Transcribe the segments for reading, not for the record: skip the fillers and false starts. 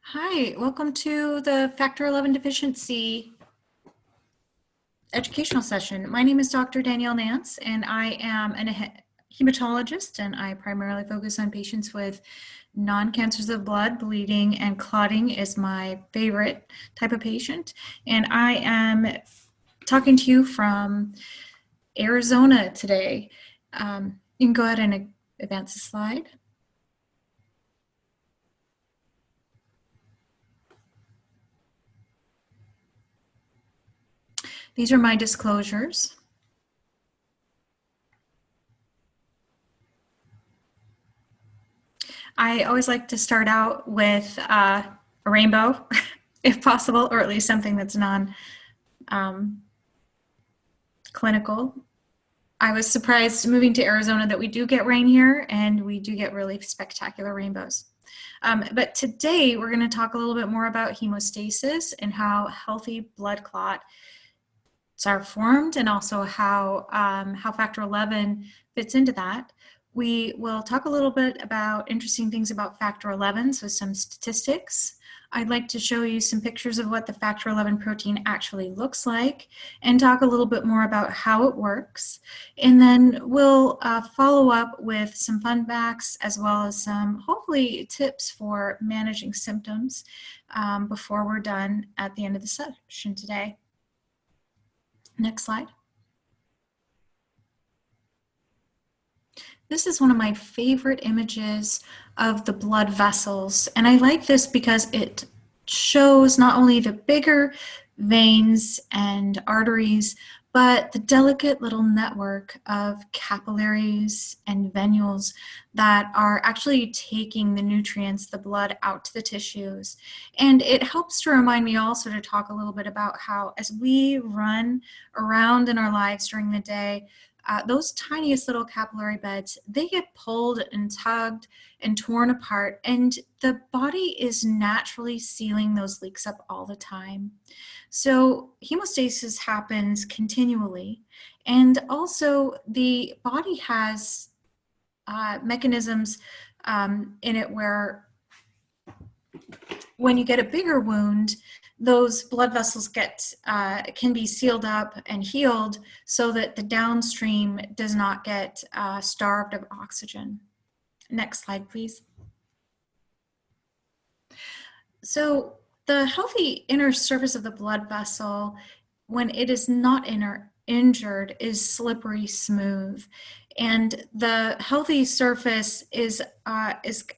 Hi, welcome to the Factor 11 Deficiency educational session. My name is Dr. Danielle Nance, and I am a hematologist, and I primarily focus on patients with non-cancers of blood. Bleeding and clotting is my favorite type of patient, and I am talking to you from Arizona today. You can go ahead and advance the slide. These are my disclosures. I always like to start out with a rainbow, if possible, or at least something that's non-clinical. I was surprised moving to Arizona that we do get rain here, and we do get really spectacular rainbows. But today we're going to talk a little bit more about hemostasis and how healthy blood clots are formed, and also how Factor 11 fits into that. We will talk a little bit about interesting things about Factor 11, so some statistics. I'd like to show you some pictures of what the Factor 11 protein actually looks like and talk a little bit more about how it works. And then we'll follow up with some fun facts as well as some, hopefully, tips for managing symptoms before we're done at the end of the session today. Next slide. This is one of my favorite images of the blood vessels, and I like this because it shows not only the bigger veins and arteries, but the delicate little network of capillaries and venules that are actually taking the nutrients, the blood, out to the tissues. And it helps to remind me also to talk a little bit about how, as we run around in our lives during the day, those tiniest little capillary beds, they get pulled and tugged and torn apart, and the body is naturally sealing those leaks up all the time. So hemostasis happens continually, and also the body has mechanisms in it where when you get a bigger wound, those blood vessels can be sealed up and healed so that the downstream does not get starved of oxygen. Next slide, please. So the healthy inner surface of the blood vessel, when it is not injured, is slippery smooth, and the healthy surface is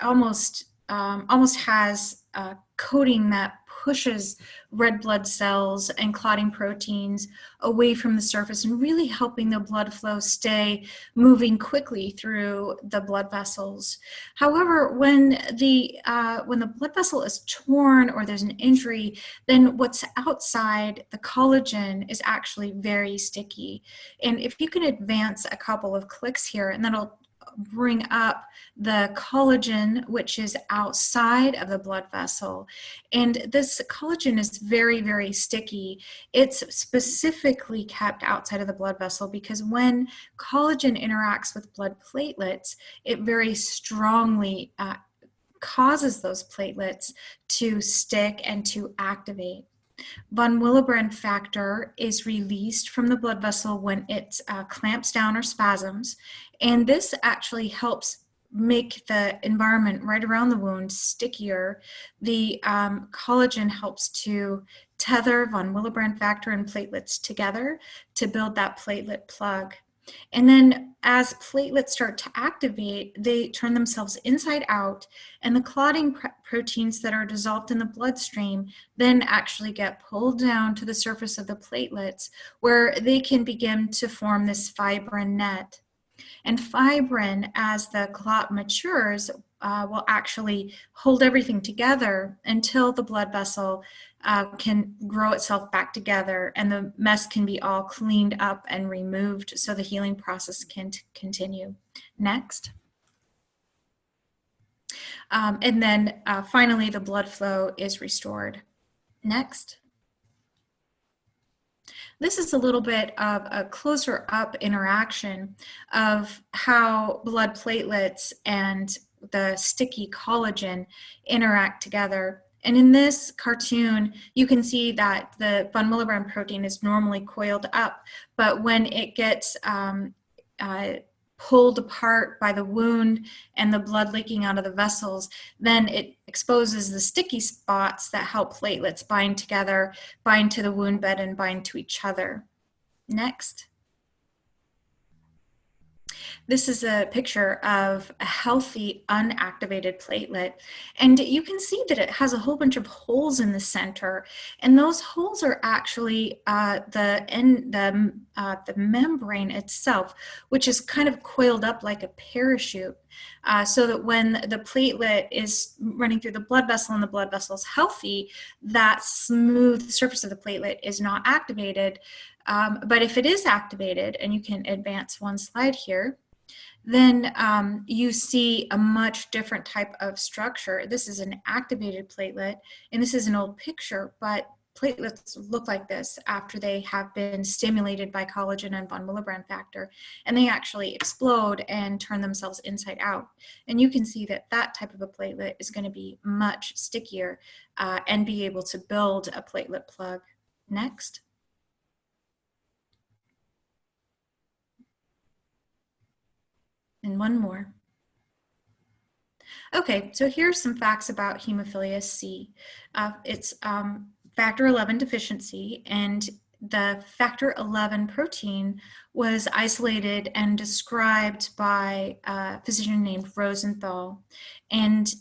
almost has a coating that pushes red blood cells and clotting proteins away from the surface and really helping the blood flow stay moving quickly through the blood vessels. However, when the blood vessel is torn or there's an injury, then what's outside, the collagen, is actually very sticky. And if you can advance a couple of clicks here, and that'll bring up the collagen, which is outside of the blood vessel. And this collagen is very, very sticky. It's specifically kept outside of the blood vessel because when collagen interacts with blood platelets, it very strongly causes those platelets to stick and to activate. Von Willebrand factor is released from the blood vessel when it clamps down or spasms, and this actually helps make the environment right around the wound stickier. The collagen helps to tether von Willebrand factor and platelets together to build that platelet plug. And then as platelets start to activate, they turn themselves inside out, and the clotting proteins that are dissolved in the bloodstream then actually get pulled down to the surface of the platelets, where they can begin to form this fibrin net. And fibrin, as the clot matures, will actually hold everything together until the blood vessel can grow itself back together and the mess can be all cleaned up and removed so the healing process can continue. Next. And then finally, the blood flow is restored. Next. This is a little bit of a closer up interaction of how blood platelets and the sticky collagen interact together. And in this cartoon, you can see that the von Willebrand protein is normally coiled up, but when it gets uh, pulled apart by the wound and the blood leaking out of the vessels, then it exposes the sticky spots that help platelets bind together, bind to the wound bed, and bind to each other. Next. This is a picture of a healthy unactivated platelet, and you can see that it has a whole bunch of holes in the center, and those holes are actually the membrane itself, which is kind of coiled up like a parachute, so that when the platelet is running through the blood vessel and the blood vessel is healthy, that smooth surface of the platelet is not activated. But if it is activated, and you can advance one slide here, then you see a much different type of structure. This is an activated platelet, and this is an old picture, but platelets look like this after they have been stimulated by collagen and von Willebrand factor, and they actually explode and turn themselves inside out. And you can see that that type of a platelet is going to be much stickier and be able to build a platelet plug. Next. And one more. Okay, so here's some facts about hemophilia C. It's factor 11 deficiency, and the factor 11 protein was isolated and described by a physician named Rosenthal. And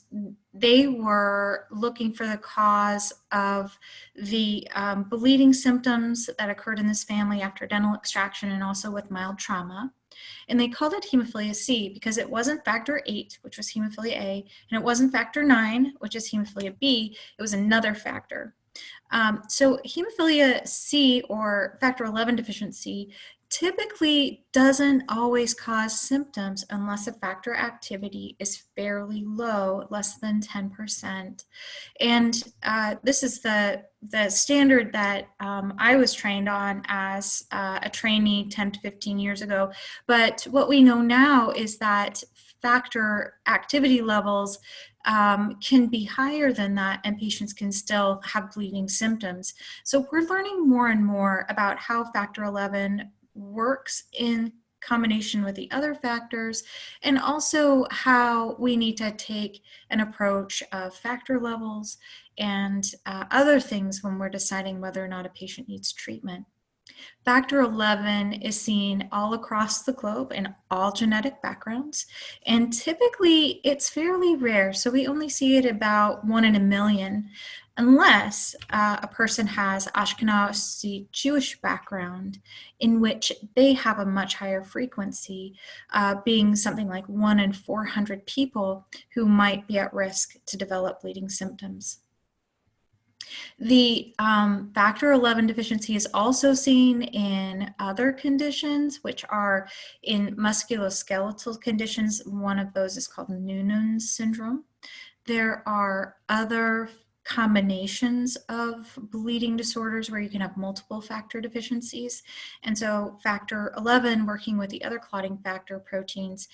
they were looking for the cause of the bleeding symptoms that occurred in this family after dental extraction and also with mild trauma. And they called it hemophilia C because it wasn't factor 8, which was hemophilia A, and it wasn't factor 9, which is hemophilia B. It was another factor. So hemophilia C, or factor 11 deficiency, typically doesn't always cause symptoms unless the factor activity is fairly low, less than 10%. And this is the standard that I was trained on as a trainee 10 to 15 years ago. But what we know now is that factor activity levels can be higher than that, and patients can still have bleeding symptoms. So we're learning more and more about how factor 11 works in combination with the other factors, and also how we need to take an approach of factor levels and other things when we're deciding whether or not a patient needs treatment. Factor 11 is seen all across the globe in all genetic backgrounds, and typically it's fairly rare, so we only see it about 1 in a million, unless a person has Ashkenazi Jewish background, in which they have a much higher frequency, being something like 1 in 400 people who might be at risk to develop bleeding symptoms. The factor 11 deficiency is also seen in other conditions, which are in musculoskeletal conditions. One of those is called Noonan's syndrome. There are other combinations of bleeding disorders where you can have multiple factor deficiencies. And so factor 11, working with the other clotting factor proteins,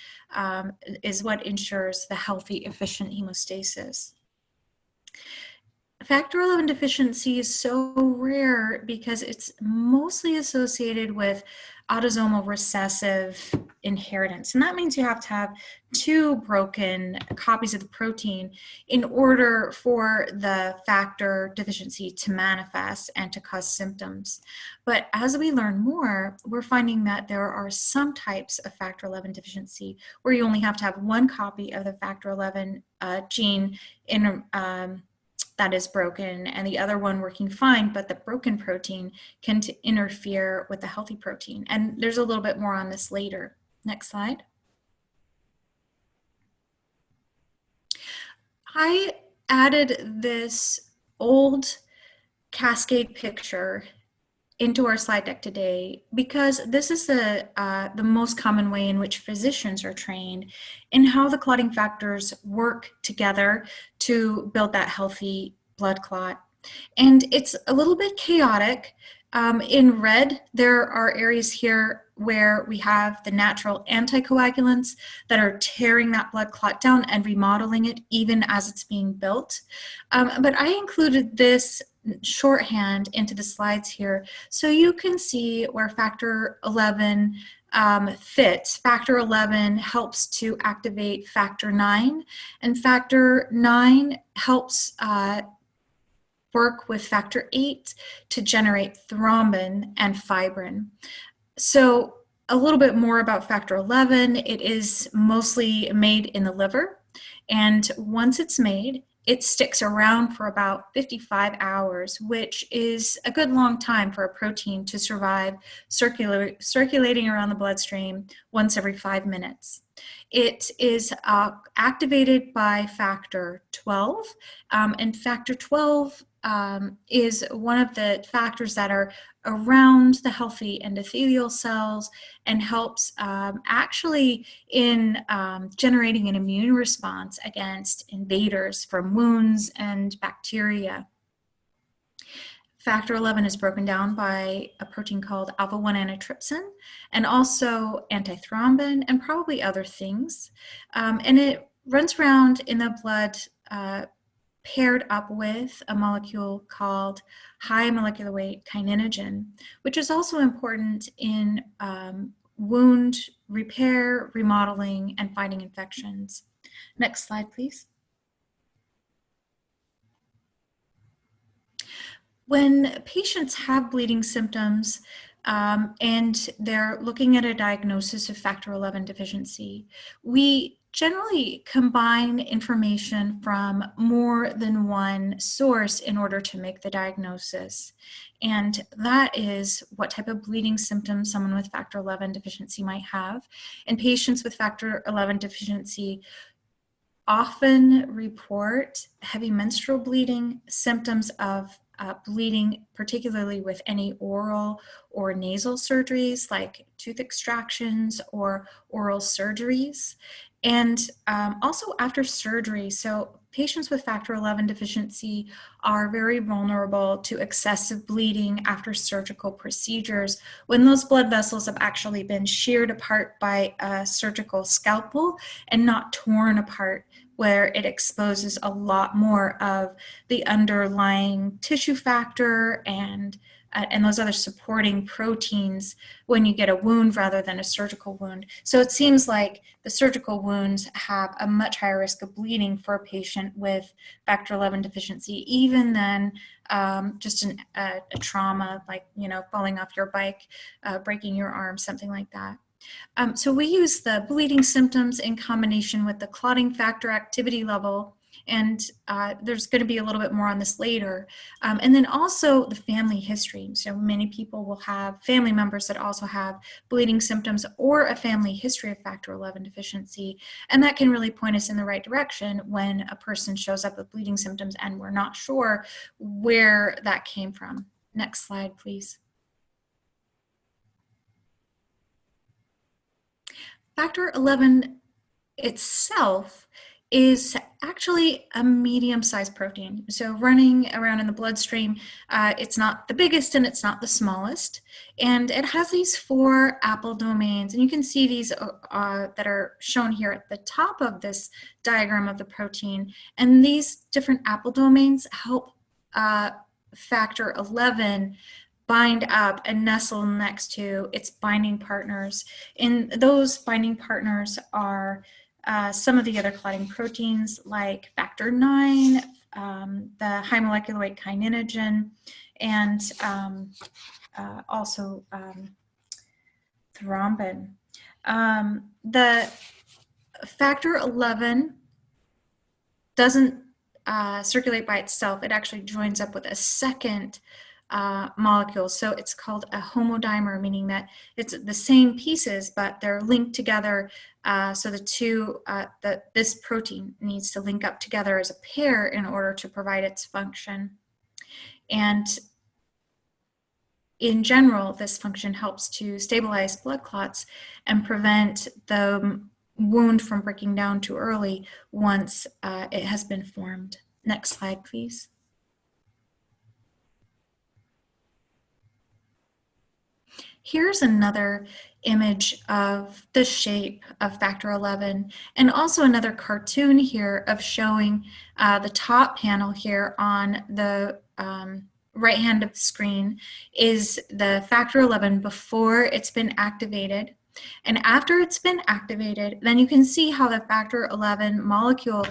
is what ensures the healthy, efficient hemostasis. Factor 11 deficiency is so rare because it's mostly associated with autosomal recessive inheritance. And that means you have to have 2 broken copies of the protein in order for the factor deficiency to manifest and to cause symptoms. But as we learn more, we're finding that there are some types of factor 11 deficiency where you only have to have 1 copy of the factor 11 gene in that is broken, and the other one working fine, but the broken protein can interfere with the healthy protein. And there's a little bit more on this later. Next slide. I added this old cascade picture into our slide deck today because this is the most common way in which physicians are trained in how the clotting factors work together to build that healthy blood clot. And it's a little bit chaotic In red, there are areas here where we have the natural anticoagulants that are tearing that blood clot down and remodeling it even as it's being built. But I included this shorthand into the slides here so you can see where factor 11 fits. Factor 11 helps to activate factor 9, and factor 9 helps work with factor 8 to generate thrombin and fibrin. So a little bit more about factor 11. It is mostly made in the liver, and once it's made, it sticks around for about 55 hours, which is a good long time for a protein to survive circulating around the bloodstream once every 5 minutes. It is activated by factor 12, and factor 12 is one of the factors that are around the healthy endothelial cells and helps actually in generating an immune response against invaders from wounds and bacteria. Factor 11 is broken down by a protein called alpha-1 antitrypsin and also antithrombin and probably other things. And it runs around in the blood paired up with a molecule called high molecular weight kininogen, which is also important in wound repair, remodeling, and fighting infections. Next slide, please. When patients have bleeding symptoms and they're looking at a diagnosis of factor 11 deficiency, we generally combine information from more than one source in order to make the diagnosis. And that is what type of bleeding symptoms someone with factor 11 deficiency might have. And patients with factor 11 deficiency often report heavy menstrual bleeding, symptoms of bleeding, particularly with any oral or nasal surgeries like tooth extractions or oral surgeries, and also after surgery. So patients with factor 11 deficiency are very vulnerable to excessive bleeding after surgical procedures when those blood vessels have actually been sheared apart by a surgical scalpel and not torn apart, where it exposes a lot more of the underlying tissue factor and those other supporting proteins when you get a wound rather than a surgical wound. So it seems like the surgical wounds have a much higher risk of bleeding for a patient with factor 11 deficiency, even than just a trauma like, falling off your bike, breaking your arm, something like that. So we use the bleeding symptoms in combination with the clotting factor activity level, and there's going to be a little bit more on this later. And then also the family history. So many people will have family members that also have bleeding symptoms or a family history of factor 11 deficiency, and that can really point us in the right direction when a person shows up with bleeding symptoms and we're not sure where that came from. Next slide, please. Factor 11 itself is actually a medium-sized protein. So running around in the bloodstream, it's not the biggest and it's not the smallest. And it has these 4 apodomains. And you can see these that are shown here at the top of this diagram of the protein. And these different apodomains help factor 11 bind up and nestle next to its binding partners. And those binding partners are some of the other clotting proteins like factor 9, the high molecular weight kininogen, and also thrombin. The factor 11 doesn't circulate by itself. It actually joins up with a second molecule. So it's called a homodimer, meaning that it's the same pieces, but they're linked together. So the two, this protein needs to link up together as a pair in order to provide its function. And in general, this function helps to stabilize blood clots and prevent the wound from breaking down too early once it has been formed. Next slide, please. Here's another image of the shape of factor 11, and also another cartoon here of showing the top panel here on the right hand of the screen is the factor 11 before it's been activated. And after it's been activated, then you can see how the factor 11 molecule,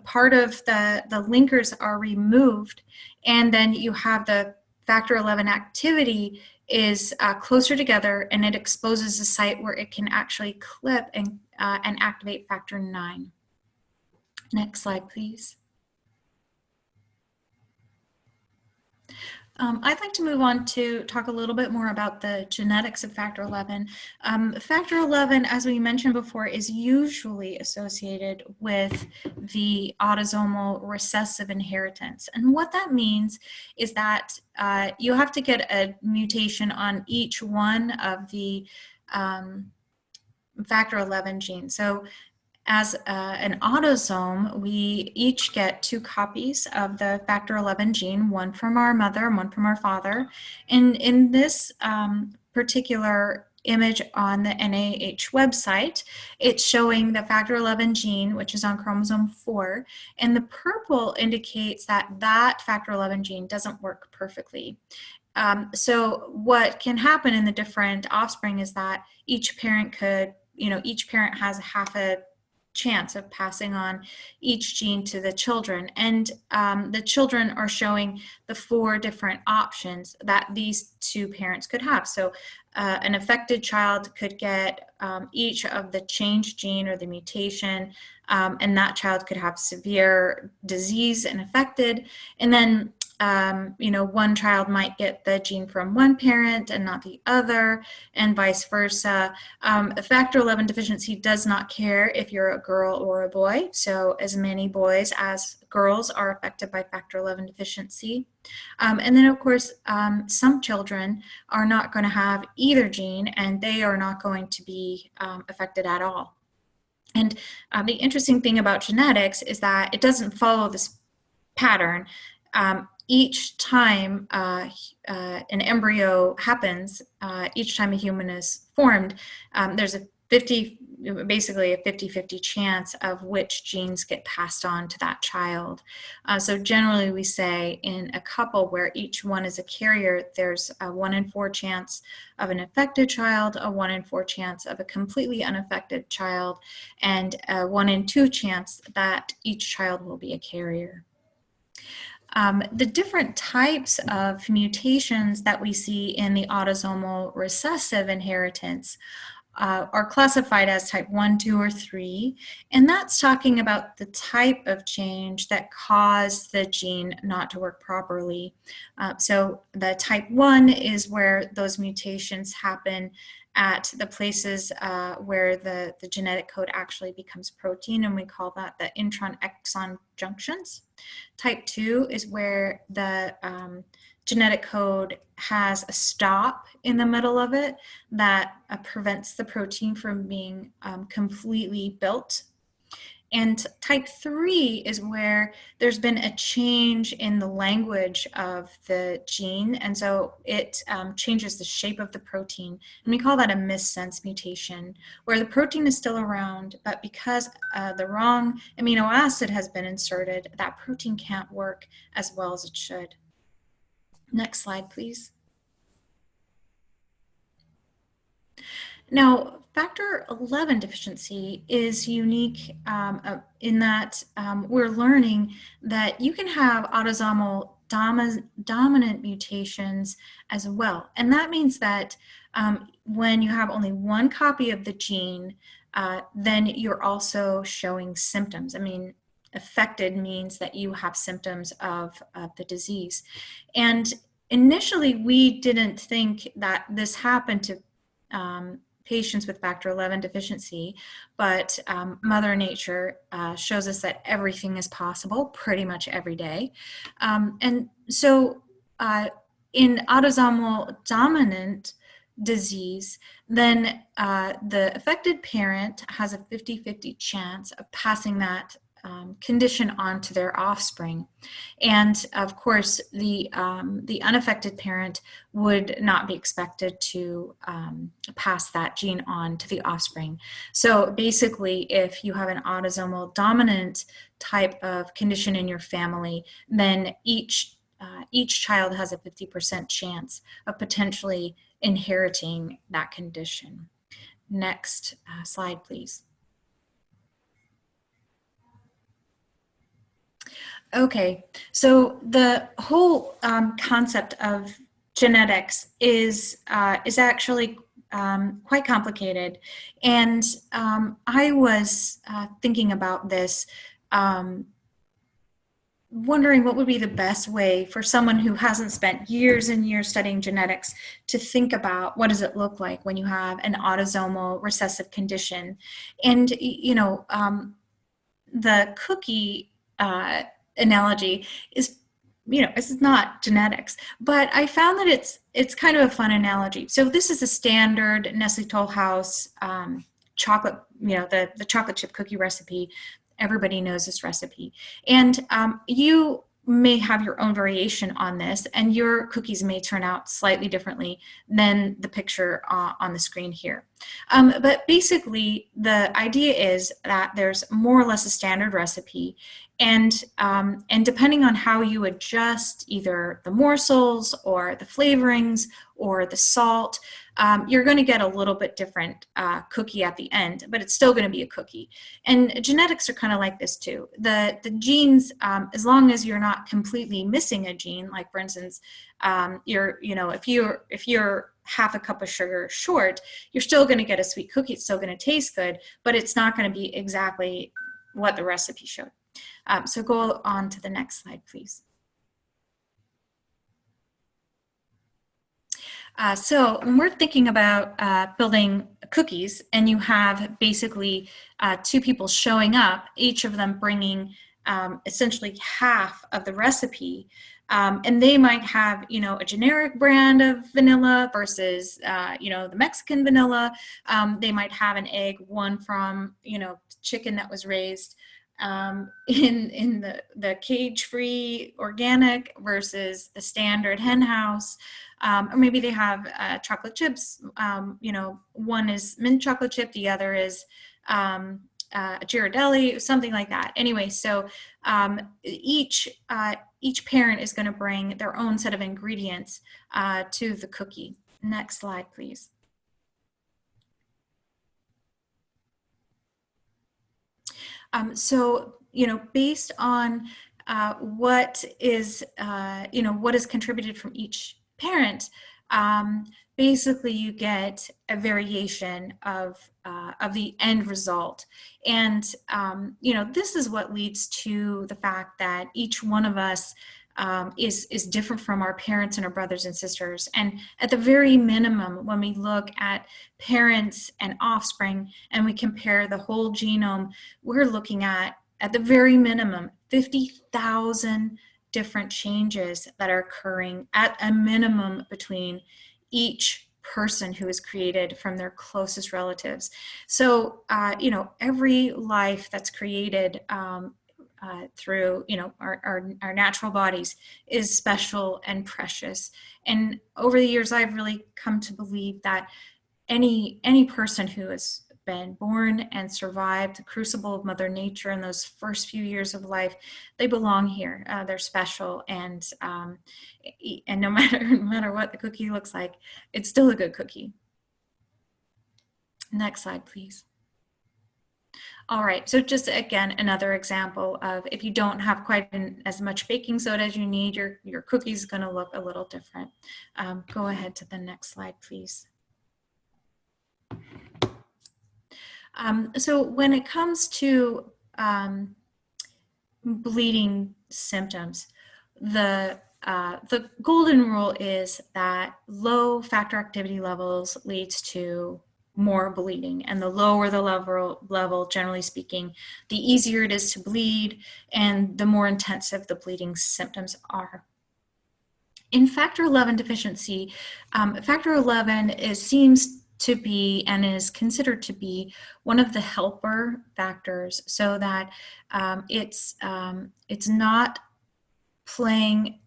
part of the linkers are removed, and then you have the factor 11 activity is closer together, and it exposes a site where it can actually clip and activate factor 9. Next slide, please. I'd like to move on to talk a little bit more about the genetics of factor 11. Factor 11, as we mentioned before, is usually associated with the autosomal recessive inheritance. And what that means is that you have to get a mutation on each one of the factor 11 genes. So as an autosome, we each get 2 copies of the factor 11 gene, one from our mother and one from our father. And in this particular image on the NIH website, it's showing the factor 11 gene, which is on chromosome 4, and the purple indicates that that factor 11 gene doesn't work perfectly. So what can happen in the different offspring is that each parent could, each parent has half a chance of passing on each gene to the children, and the children are showing the 4 different options that these 2 parents could have. So an affected child could get each of the changed gene or the mutation, and that child could have severe disease and affected, and then one child might get the gene from one parent and not the other, and vice versa. Factor 11 deficiency does not care if you're a girl or a boy, so as many boys as girls are affected by factor 11 deficiency. And then, of course, some children are not going to have either gene, and they are not going to be affected at all. And the interesting thing about genetics is that it doesn't follow this pattern. Each time an embryo happens, each time a human is formed, there's basically a 50-50 chance of which genes get passed on to that child. So generally we say in a couple where each one is a carrier, there's a 1 in 4 chance of an affected child, a 1 in 4 chance of a completely unaffected child, and a 1 in 2 chance that each child will be a carrier. The different types of mutations that we see in the autosomal recessive inheritance are classified as type 1, 2, or 3, and that's talking about the type of change that caused the gene not to work properly. So the type 1 is where those mutations happen at the places where the genetic code actually becomes protein, and we call that the intron-exon junctions. Type 2 is where the genetic code has a stop in the middle of it that prevents the protein from being completely built. And type 3 is where there's been a change in the language of the gene, and so it changes the shape of the protein, and we call that a missense mutation, where the protein is still around, but because the wrong amino acid has been inserted, that protein can't work as well as it should. Next slide, please. Now, factor 11 deficiency is unique in that we're learning that you can have autosomal dominant mutations as well. And that means that when you have only 1 copy of the gene, then you're also showing symptoms. I mean, affected means that you have symptoms of the disease. And initially, we didn't think that this happened to patients with factor 11 deficiency, but Mother Nature shows us that everything is possible pretty much every day. And so in autosomal dominant disease, then the affected parent has a 50-50 chance of passing that condition onto their offspring. And of course, the unaffected parent would not be expected to pass that gene on to the offspring. So basically, if you have an autosomal dominant type of condition in your family, then each child has a 50% chance of potentially inheriting that condition. Next slide, please. Okay, so the whole concept of genetics is actually quite complicated, and I was thinking about this, wondering what would be the best way for someone who hasn't spent years and years studying genetics to think about what does it look like when you have an autosomal recessive condition. And the cookie analogy is, this is not genetics, but I found that it's kind of a fun analogy. So this is a standard Nestle Toll House chocolate, the chocolate chip cookie recipe. Everybody knows this recipe. And you may have your own variation on this, and your cookies may turn out slightly differently than the picture on the screen here. But basically, the idea is that there's more or less a standard recipe, and depending on how you adjust either the morsels or the flavorings or the salt, you're going to get a little bit different cookie at the end, but it's still going to be a cookie. And genetics are kind of like this too. The genes, as long as you're not completely missing a gene, like for instance, if you're half a cup of sugar short, you're still going to get a sweet cookie. It's still going to taste good, but it's not going to be exactly what the recipe showed. So go on to the next slide, please. So when we're thinking about building cookies, and you have basically two people showing up, each of them bringing essentially half of the recipe, and they might have, a generic brand of vanilla versus, the Mexican vanilla. They might have an egg, one from, chicken that was raised in the cage-free organic versus the standard hen house. Or maybe they have chocolate chips. One is mint chocolate chip, the other is a Ghirardelli, something like that. Anyway, so each parent is going to bring their own set of ingredients to the cookie. Next slide, please. So, based on what is contributed from each parent, basically you get a variation of the end result. And, this is what leads to the fact that each one of us is different from our parents and our brothers and sisters. And at the very minimum, when we look at parents and offspring and we compare the whole genome, we're looking at the very minimum, 50,000 different changes that are occurring at a minimum between each person who is created from their closest relatives. So, every life that's created through our natural bodies is special and precious. And over the years, I've really come to believe that any person who has been born and survived the crucible of Mother Nature in those first few years of life, they belong here. They're special, and no matter what the cookie looks like, it's still a good cookie. Next slide, please. All right, so just again, another example of if you don't have quite as much baking soda as you need, your cookie is going to look a little different. Go ahead to the next slide, please. So when it comes to bleeding symptoms, the golden rule is that low factor activity levels leads to more bleeding, and the lower the level, generally speaking, the easier it is to bleed and the more intensive the bleeding symptoms are. In factor 11 deficiency, factor 11 seems to be and is considered to be one of the helper factors, so that it's not playing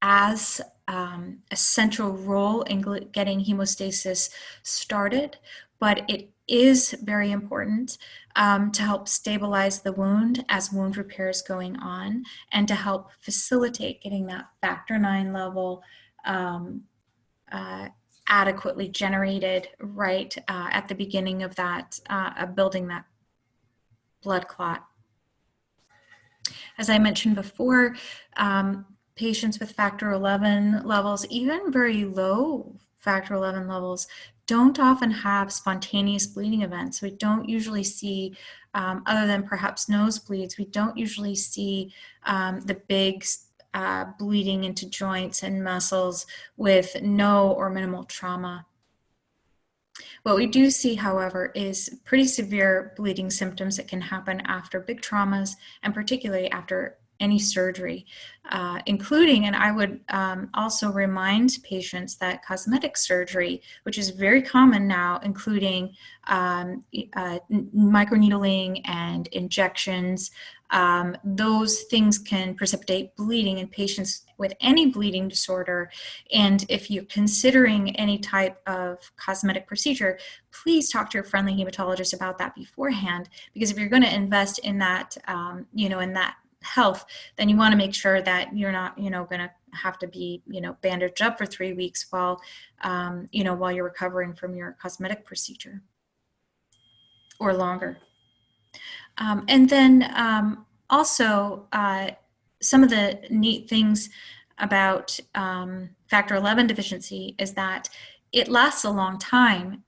as a central role in getting hemostasis started, but it is very important to help stabilize the wound as wound repair is going on, and to help facilitate getting that factor IX level adequately generated right at the beginning of that, of building that blood clot. As I mentioned before, patients with factor 11 levels, even very low factor 11 levels, don't often have spontaneous bleeding events. We don't usually see, other than perhaps nosebleeds, we don't usually see the big bleeding into joints and muscles with no or minimal trauma. What we do see, however, is pretty severe bleeding symptoms that can happen after big traumas, and particularly after any surgery, including, and I would also remind patients that cosmetic surgery, which is very common now, including microneedling and injections, those things can precipitate bleeding in patients with any bleeding disorder. And if you're considering any type of cosmetic procedure, please talk to your friendly hematologist about that beforehand, because if you're going to invest in that, in that health, then you want to make sure that you're not, going to have to be, bandaged up for 3 weeks while, while you're recovering from your cosmetic procedure, or longer. And then also, some of the neat things about factor 11 deficiency is that it lasts a long time.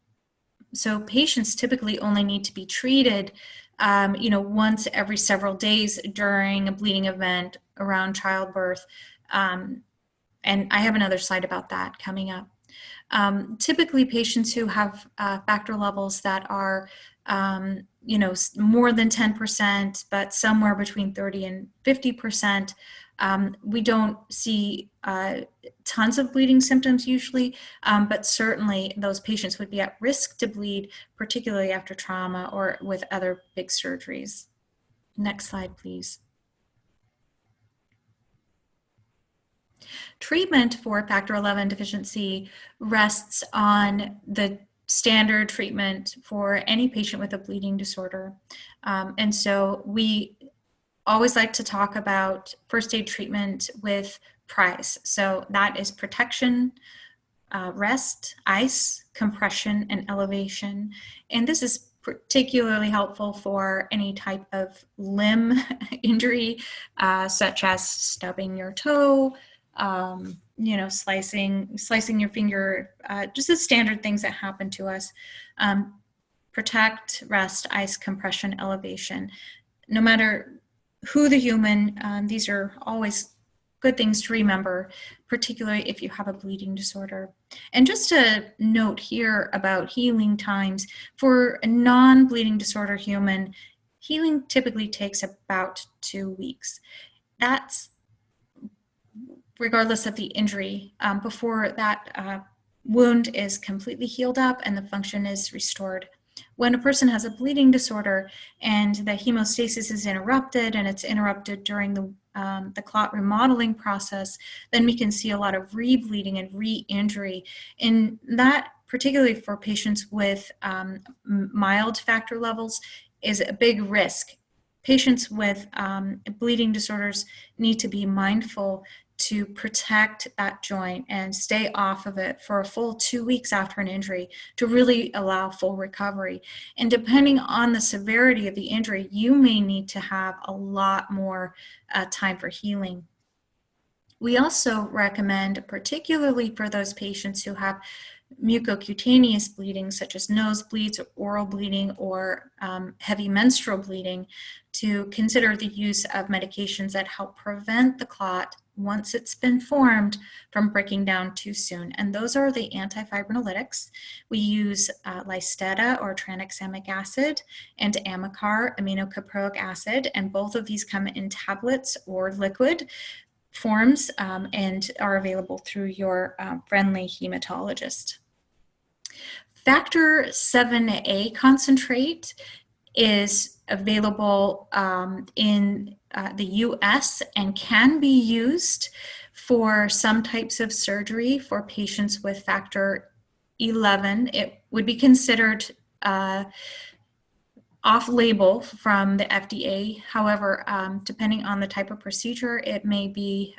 So patients typically only need to be treated once every several days during a bleeding event around childbirth. And I have another slide about that coming up. Typically, patients who have factor levels that are, more than 10%, but somewhere between 30 and 50%, we don't see tons of bleeding symptoms usually, but certainly those patients would be at risk to bleed, particularly after trauma or with other big surgeries. Next slide, please. Treatment for factor 11 deficiency rests on the standard treatment for any patient with a bleeding disorder. And so we always like to talk about first aid treatment with PRICE. So that is protection, rest, ice, compression, and elevation. And this is particularly helpful for any type of limb injury, such as stubbing your toe, slicing your finger, just the standard things that happen to us. Protect, rest, ice, compression, elevation. No matter who the human, these are always good things to remember, particularly if you have a bleeding disorder. And just a note here about healing times. For a non-bleeding disorder human, healing typically takes about 2 weeks. That's regardless of the injury, before that wound is completely healed up and the function is restored. When a person has a bleeding disorder and the hemostasis is interrupted, and it's interrupted during the clot remodeling process, then we can see a lot of re-bleeding and re-injury. And that, particularly for patients with mild factor levels, is a big risk. Patients with bleeding disorders need to be mindful to protect that joint and stay off of it for a full 2 weeks after an injury to really allow full recovery. And depending on the severity of the injury, you may need to have a lot more time for healing. We also recommend, particularly for those patients who have mucocutaneous bleeding, such as nosebleeds, or oral bleeding, or heavy menstrual bleeding, to consider the use of medications that help prevent the clot, once it's been formed, from breaking down too soon. And those are the antifibrinolytics. We use Lysteta, or tranexamic acid, and Amicar, aminocaproic acid, and both of these come in tablets or liquid forms and are available through your friendly hematologist. Factor 7A concentrate is available in the US and can be used for some types of surgery for patients with factor 11. It would be considered off-label from the FDA. However, depending on the type of procedure, it may be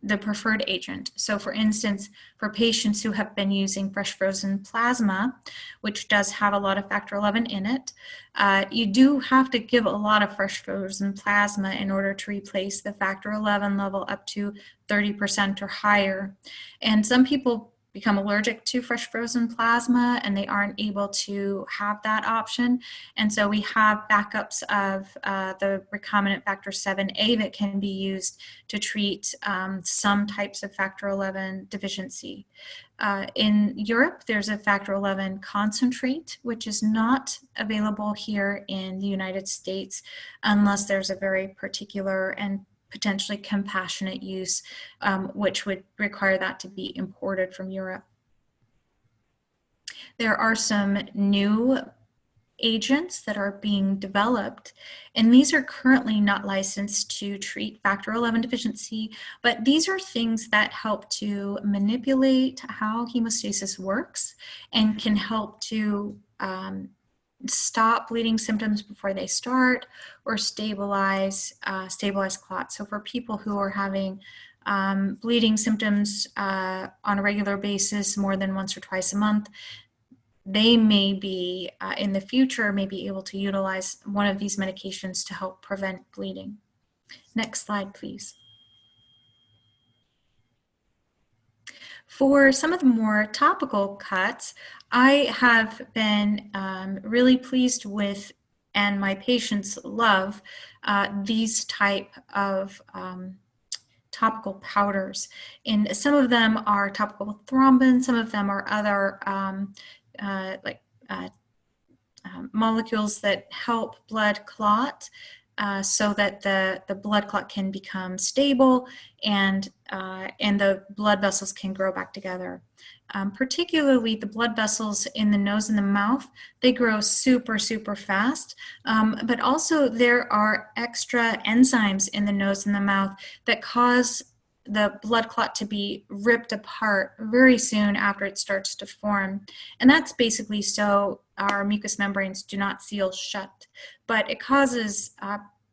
the preferred agent. So for instance, for patients who have been using fresh frozen plasma, which does have a lot of factor 11 in it, you do have to give a lot of fresh frozen plasma in order to replace the factor 11 level up to 30% or higher. And some people become allergic to fresh frozen plasma and they aren't able to have that option. And so we have backups of the recombinant factor 7A that can be used to treat some types of factor 11 deficiency. In Europe, there's a factor 11 concentrate, which is not available here in the United States unless there's a very particular and potentially compassionate use, which would require that to be imported from Europe. There are some new agents that are being developed, and these are currently not licensed to treat factor 11 deficiency, but these are things that help to manipulate how hemostasis works and can help to stop bleeding symptoms before they start or stabilize clots. So for people who are having bleeding symptoms on a regular basis more than once or twice a month, they may be, in the future, may be able to utilize one of these medications to help prevent bleeding. Next slide, please. For some of the more topical cuts, I have been really pleased with, and my patients love, these type of topical powders. And some of them are topical thrombin, some of them are other molecules that help blood clot so that the blood clot can become stable and the blood vessels can grow back together. Particularly the blood vessels in the nose and the mouth, they grow super fast, but also there are extra enzymes in the nose and the mouth that cause the blood clot to be ripped apart very soon after it starts to form. And that's basically so our mucous membranes do not seal shut, but it causes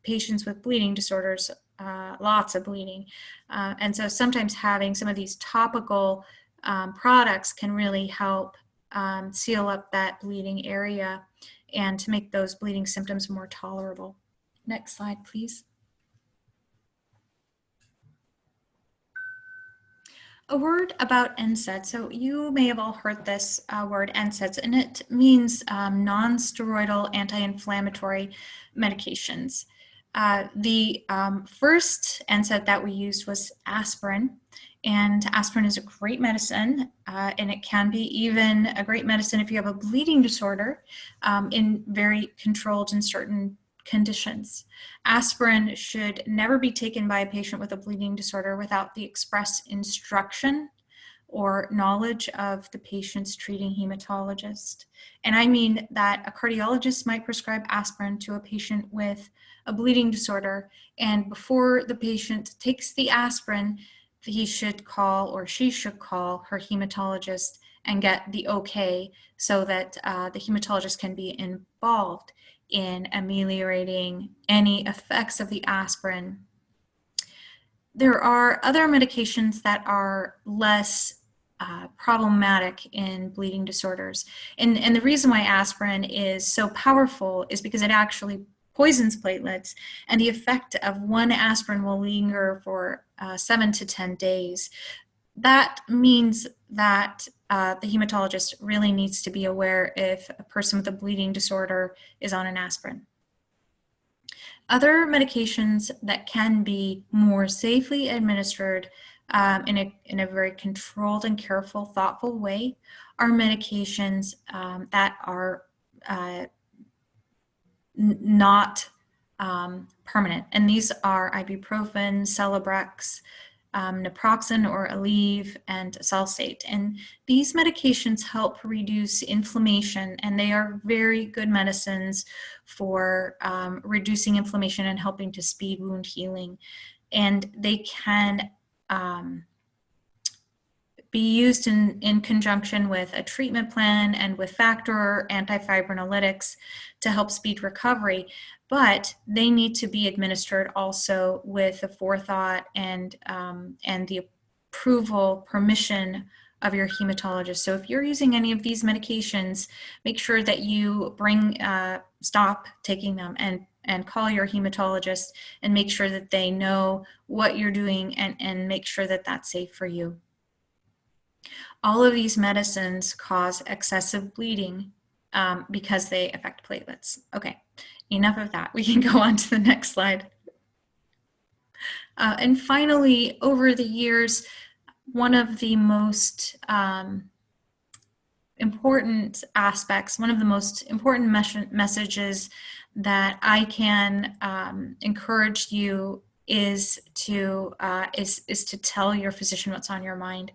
patients with bleeding disorders lots of bleeding. And so sometimes having some of these topical products can really help seal up that bleeding area and to make those bleeding symptoms more tolerable. Next slide, please. A word about NSAIDs. So you may have all heard this word NSAIDs, and it means non-steroidal anti-inflammatory medications. The first NSAID that we used was aspirin, and aspirin is a great medicine, and it can be even a great medicine if you have a bleeding disorder in very controlled and certain conditions. Aspirin should never be taken by a patient with a bleeding disorder without the express instruction or knowledge of the patient's treating hematologist. And I mean that a cardiologist might prescribe aspirin to a patient with a bleeding disorder, and before the patient takes the aspirin, he should call or she should call her hematologist and get the okay so that the hematologist can be involved in ameliorating any effects of the aspirin. There are other medications that are less problematic in bleeding disorders. And the reason why aspirin is so powerful is because it actually poisons platelets, and the effect of one aspirin will linger for 7 to 10 days. That means that the hematologist really needs to be aware if a person with a bleeding disorder is on an aspirin. Other medications that can be more safely administered in a very controlled and careful, thoughtful way are medications that are not permanent. And these are ibuprofen, Celebrex, naproxen or Aleve, and Salsate. And these medications help reduce inflammation, and they are very good medicines for reducing inflammation and helping to speed wound healing. And they can be used in conjunction with a treatment plan and with factor or antifibrinolytics to help speed recovery. But they need to be administered also with the forethought and the approval, permission of your hematologist. So if you're using any of these medications, make sure that you stop taking them and call your hematologist and make sure that they know what you're doing and make sure that that's safe for you. All of these medicines cause excessive bleeding because they affect platelets. Okay, enough of that. We can go on to the next slide. And finally, over the years, one of the most important aspects, one of the most important messages that I can encourage you is to tell your physician what's on your mind.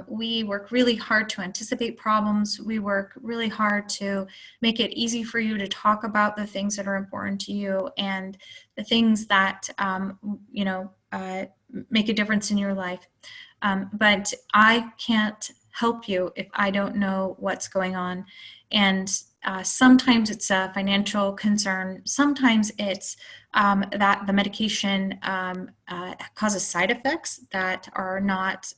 We work really hard to anticipate problems. We work really hard to make it easy for you to talk about the things that are important to you and the things that make a difference in your life. But I can't help you if I don't know what's going on. And sometimes it's a financial concern. Sometimes it's that the medication causes side effects that are not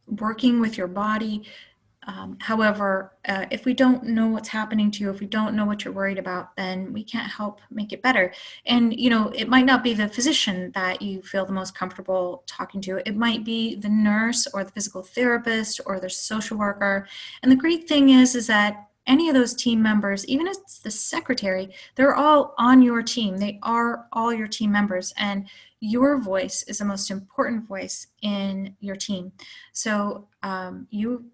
working with your body. However, if we don't know what's happening to you, if we don't know what you're worried about, then we can't help make it better. And, it might not be the physician that you feel the most comfortable talking to. It might be the nurse or the physical therapist or the social worker. And the great thing is that any of those team members, even if it's the secretary, they're all on your team. They are all your team members. And your voice is the most important voice in your team. So you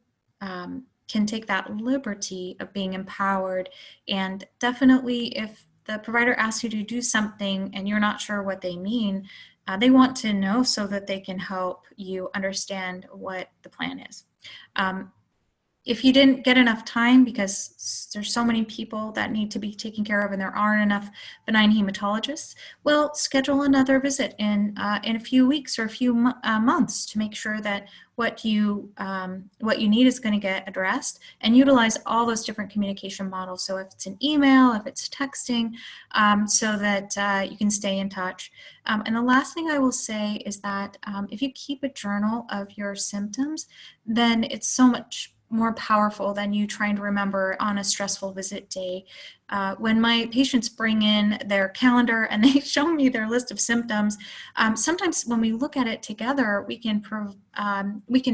can take that liberty of being empowered. And definitely if the provider asks you to do something and you're not sure what they mean, they want to know so that they can help you understand what the plan is. If you didn't get enough time because there's so many people that need to be taken care of and there aren't enough benign hematologists, well, schedule another visit in a few weeks or a few months to make sure that what you need is going to get addressed, and utilize all those different communication models. So if it's an email, if it's texting, so that you can stay in touch. And the last thing I will say is that if you keep a journal of your symptoms, then it's so much more powerful than you trying to remember on a stressful visit day. When my patients bring in their calendar and they show me their list of symptoms, sometimes when we look at it together, we can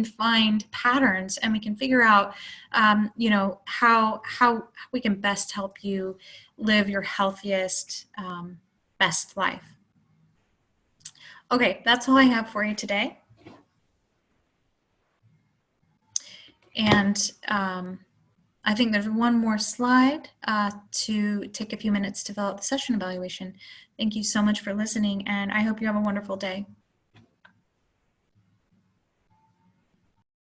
find patterns and we can figure out, how we can best help you live your healthiest, best life. Okay, that's all I have for you today. And I think there's one more slide to take a few minutes to fill out the session evaluation. Thank you so much for listening, and I hope you have a wonderful day.